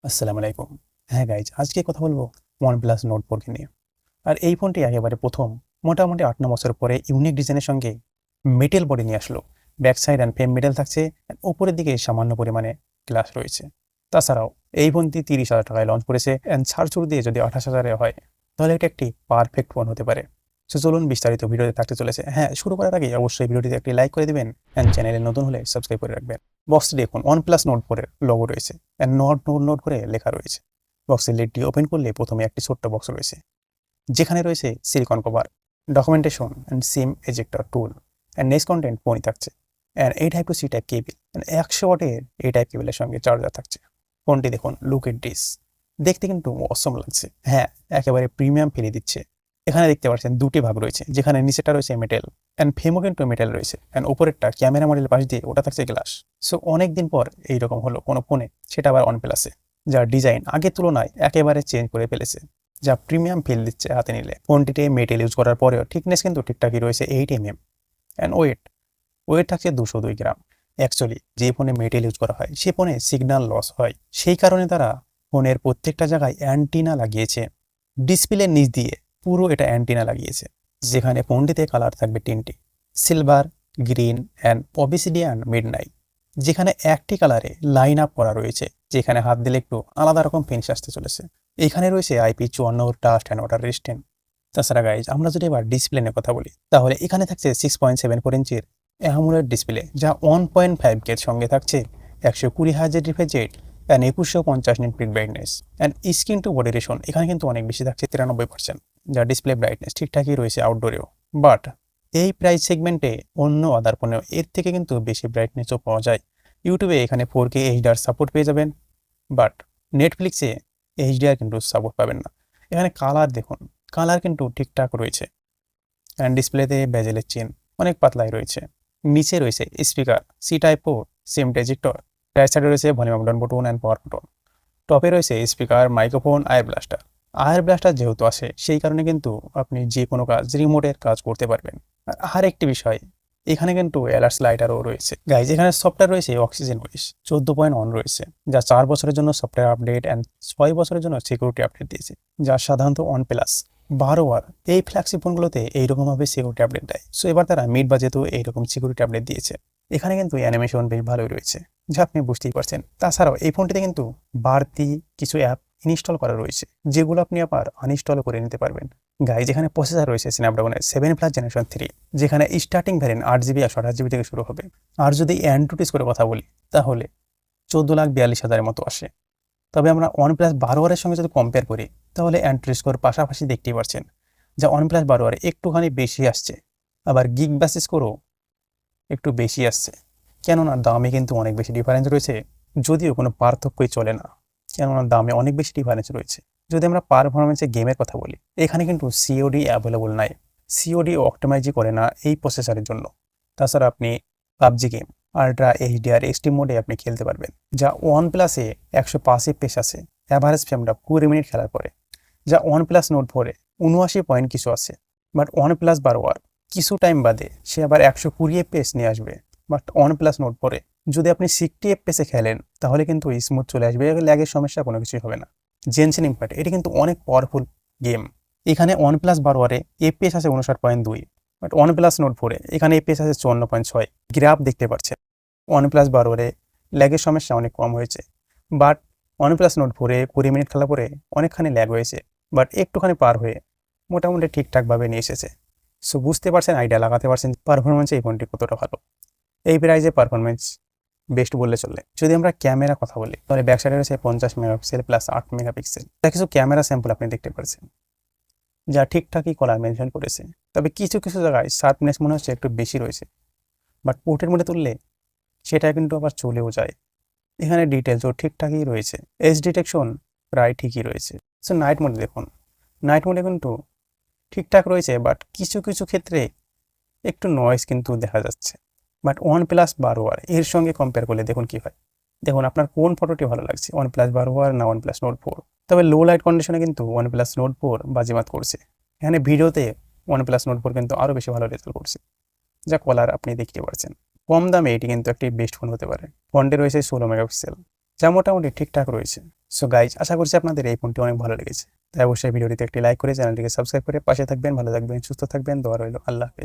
আসসালামু আলাইকুম। হ্যাঁ গাইজ, আজকে কথা বলবো OnePlus Nord 4 নিয়ে। আর এই ফোনটি একেবারে প্রথম মোটামুটি 8-9 বছর পরে ইউনিক ডিজাইনের সঙ্গে মেটেল বডি নিয়ে আসলো। Back side and frame metal থাকছে, and ওপরের দিকে সামান্য পরিমাণে গ্লাস রয়েছে। তাছাড়াও এই ফোনটি 30,000 টাকায় লঞ্চ করেছে, অ্যান্ড ছাড় দিয়ে যদি 28,000-এ হয় তাহলে এটা একটি পারফেক্ট ফোন হতে পারে। সো চলুন বিস্তারিত ভিডিওতে থাকতে চলেছে। হ্যাঁ, শুরু করার আগে অবশ্যই ভিডিওটিতে একটি লাইক করে দিবেন, অ্যান্ড চ্যানেলে নতুন হলে সাবস্ক্রাইব করে রাখবেন। বক্সটি দেখুন, OnePlus Nord 4 এর লোগো রয়েছে, অ্যান্ড নোট করে লেখা রয়েছে। বক্সের লিডটি ওপেন করলে প্রথমে একটি ছোট্ট বক্স রয়েছে, যেখানে রয়েছে silicon cover, documentation and SIM ejector tool, and next content ফোনই থাকছে, অ্যান্ড এই type to C type cable, and 100 ওয়াটের এই টাইপ কেবলের সঙ্গে চার্জার থাকছে। ফোনটি দেখুন, লুক এট দিস, দেখতে কিন্তু অসম লাগছে। হ্যাঁ, একেবারে প্রিমিয়াম ফিরে দিচ্ছে। এখানে দেখতে পাচ্ছেন দুটি ভাগ রয়েছে, যেখানে নিচেটা রয়েছে মেটেল, অ্যান্ড ফ্রেমও কিন্তু মেটেল রয়েছে, অ্যান্ড উপরেরটা ক্যামেরা মডেল পাশ দিয়ে ওটা থাকছে গ্লাস। সো অনেকদিন পর এইরকম হলো কোনো ফোনে, সেটা আবার OnePlus-এ, যার ডিজাইন আগের তুলনায় একেবারে চেঞ্জ করে ফেলেছে, যা প্রিমিয়াম ফিল দিচ্ছে হাতে নিলে। ফোনটিতে মেটেল ইউজ করার পরেও থিকনেস কিন্তু ঠিকঠাকই রয়েছে 8 mm, অ্যান্ড ওয়েট থাকছে 202 গ্রাম। অ্যাকচুয়ালি যে ফোনে মেটেল ইউজ করা হয় সে ফোনে সিগন্যাল লস হয়, সেই কারণে তারা ফোনের প্রত্যেকটা জায়গায় অ্যান্টিনা লাগিয়েছে। ডিসপ্লের নিচ দিয়ে পুরো এটা অ্যান্টিনা লাগিয়েছে, যেখানে ফোনটিতে কালার থাকবে 3টি, সিলভার, গ্রিন অ্যান্ড অবিসিডিয়ান মিডনাইট, যেখানে একটি কালারে লাইন আপ করা রয়েছে, যেখানে হাত দিলে একটু আলাদা রকম ফিনিশ আসতে চলেছে। এখানে রয়েছে IP54 dust and water resistant. তাছাড়া গাইজ, আমরা যদি এবার ডিসপ্লে নিয়ে কথা বলি, তাহলে এখানে থাকছে 6.74 ইঞ্চির অ্যামোলেড ডিসপ্লে, যা 1.5K এর সঙ্গে থাকছে 120,000 refresh rate and 2150 nit peak brightness, and screen to body রেশন এখানে কিন্তু অনেক বেশি থাকছে 93%, যা ডিসপ্লে ব্রাইটনেস ঠিকঠাকই রয়েছে আউটডোরেও। বাট এই প্রাইস সেগমেন্টে অন্য আদার ফোনেও এর থেকে কিন্তু বেশি ব্রাইটনেসও পাওয়া যায়। ইউটিউবে এখানে 4K HDR সাপোর্ট পেয়ে যাবেন, বাট নেটফ্লিক্সে HDR কিন্তু সাপোর্ট পাবেন না। এখানে কালার দেখুন, কালার কিন্তু ঠিকঠাক রয়েছে, অ্যান্ড ডিসপ্লেতে বেজেলের চেন অনেক পাতলাই রয়েছে। নিচে রয়েছে স্পিকার, সি টাইপ পোর্ট, সিম এজেক্টর, রাইট সাইডে রয়েছে volume up down button and power button. টপে রয়েছে স্পিকার, মাইক্রোফোন, আয়ার ব্লাস্টার যেহেতু আসে, সেই কারণে কিন্তু আপনি যে কোনো কাজ রিমোটের কাজ করতে পারবেন। আর একটি বিষয়, এখানে কিন্তু অ্যালার্টস লাইটারও রয়েছে। গাইজ, এখানে সফটওয়্যার রয়েছে অক্সিজেন ওয়েস 14.1 রয়েছে, যা 4 বছরের জন্য সফটওয়্যার আপডেট অ্যান্ড 6 বছরের জন্য সিকিউরিটি আপডেট দিয়েছে, যা সাধারণত OnePlus 12 এই ফ্ল্যাগশিপ ফোনগুলোতে এইরকমভাবে সিকিউরিটি আপডেট দেয়। সো এবার তারা মিড বাজেটেও এইরকম সিকিউরিটি আপডেট দিয়েছে। এখানে কিন্তু অ্যানিমেশন বেশ ভালোই রয়েছে, যা আপনি বুঝতেই পারছেন। তাছাড়াও এই ফোনটিতে কিন্তু বাড়তি কিছু অ্যাপ ইনস্টল করা রয়েছে, যেগুলো আপনি আবার আনইনস্টল করে নিতে পারবেন। গাইজ, এখানে প্রসেসর রয়েছে স্ন্যাপড্রাগনের 7+ জেনারেশন 3, যেখানে স্টার্টিং ভ্যারিয়েন্ট 8GB আর 128GB থেকে শুরু হবে। আর যদি অ্যান্ড্রয়েড করে কথা বলি, তাহলে 14,42,000-এর মতো আসে। তবে আমরা OnePlus 12 সঙ্গে যদি কম্পেয়ার করি, তাহলে অ্যান্ড্রয়েড স্কোর পাশাপাশি দেখতেই পারছেন, যা OnePlus 12 একটুখানি বেশি আসছে, আবার গিগ বাস স্কোরও একটু বেশি আসছে। কেননা দামে কিন্তু অনেক বেশি ডিফারেন্স রয়েছে, যদিও কোনো পার্থক্যই চলে না, কেননা দামে অনেক বেশি ডিফারেন্স রয়েছে। যদি আমরা পারফরমেন্সে গেমের কথা বলি, এখানে কিন্তু COD অ্যাভেলেবল নাই, COD অপটিমাইজই করে না এই প্রসেসরের জন্য। তাছাড়া আপনি PUBG game ultra HDR extreme মোডে আপনি খেলতে পারবেন, যা OnePlus-এ 105 FPS আছে অ্যাভারেজ ফ্রেমটা 20 মিনিট খেলার পরে, যা OnePlus Nord 4-এ 79 পয়েন্ট কিছু আছে। বাট OnePlus 12 কিছু টাইম বাদে সে আবার 120 FPS নিয়ে আসবে। বাট OnePlus Nord 4-এ যদি আপনি 60 FPS-এ খেলেন, তাহলে কিন্তু স্মুথ চলে আসবে, ল্যাগের সমস্যা কোনো কিছুই হবে না। জেনসিন ইম্প্যাক্ট এটি কিন্তু অনেক পাওয়ারফুল গেম। এখানে OnePlus 12-এ FPS আছে 59.2, বাট OnePlus Nord 4-এ এখানে FPS আছে 54.6। গ্রাফ দেখতে পাচ্ছেন, OnePlus 12-এ ল্যাগের সমস্যা অনেক কম হয়েছে, বাট OnePlus Nord 4-এ 20 মিনিট খেলা পরে অনেকখানি ল্যাগ হয়েছে, বাট একটুখানি পার হয়ে মোটামুটি ঠিকঠাকভাবে নিয়ে এসেছে। সো বুঝতে পারছেন, আইডিয়া লাগাতে পারছেন পারফরমেন্সে এই ফোনটি কতটা ভালো। এই প্রাইজে পারফরমেন্স বেস্ট বললে চলে। যদি আমরা ক্যামেরা কথা বলি, তাহলে ব্যাক সাইডে রয়েছে 50 মেগাপিক্সেল প্লাস 8 মেগাপিক্সেল, যা কিছু ক্যামেরা স্যাম্পল আপনি দেখতে পাচ্ছেন, যা ঠিকঠাকই কলার মেনশন করেছে। তবে কিছু কিছু জায়গায় শার্পনেস মনে হচ্ছে একটু বেশি রয়েছে, বাট পোর্টের মধ্যে তুললে সেটা কিন্তু আবার চলেও যায়। এখানে ডিটেলসও ঠিকঠাকই রয়েছে, এজ ডিটেকশন প্রায় ঠিকই রয়েছে। সো নাইট মোডে দেখুন, নাইট মোডে কিন্তু ঠিকঠাক রয়েছে, বাট কিছু কিছু ক্ষেত্রে একটু নয়েজ কিন্তু দেখা যাচ্ছে। বাট OnePlus 12 এর সঙ্গে কম্পেয়ার করলে দেখুন কি হয়। দেখুন আপনার কোন ফটোটি ভালো লাগছে, OnePlus 12 না OnePlus Nord 4। তবে লো লাইট কন্ডিশনে কিন্তু OnePlus Nord 4 বাজিমাত করছে। এখানে ভিডিওতে OnePlus Nord 4 কিন্তু আরও বেশি ভালো রেজাল্ট করছে, যা কলার আপনি দেখতে পাচ্ছেন। কম দামে এটি কিন্তু একটি বেস্ট ফোন হতে পারে। ফ্রন্টে রয়েছে 16 মেগাপিক্সেল, যা মোটামুটি ঠিকঠাক রয়েছে। সো গাইজ, আশা করছি আপনাদের এই ফোনটি অনেক ভালো লেগেছে। তাই অবশ্যই ভিডিওটিতে একটি লাইক করে চ্যানেলটিকে সাবস্ক্রাইব করে পাশে থাকবেন। ভালো থাকবেন, সুস্থ থাকবেন, দোয়া রইল। আল্লাহ হাফেজ।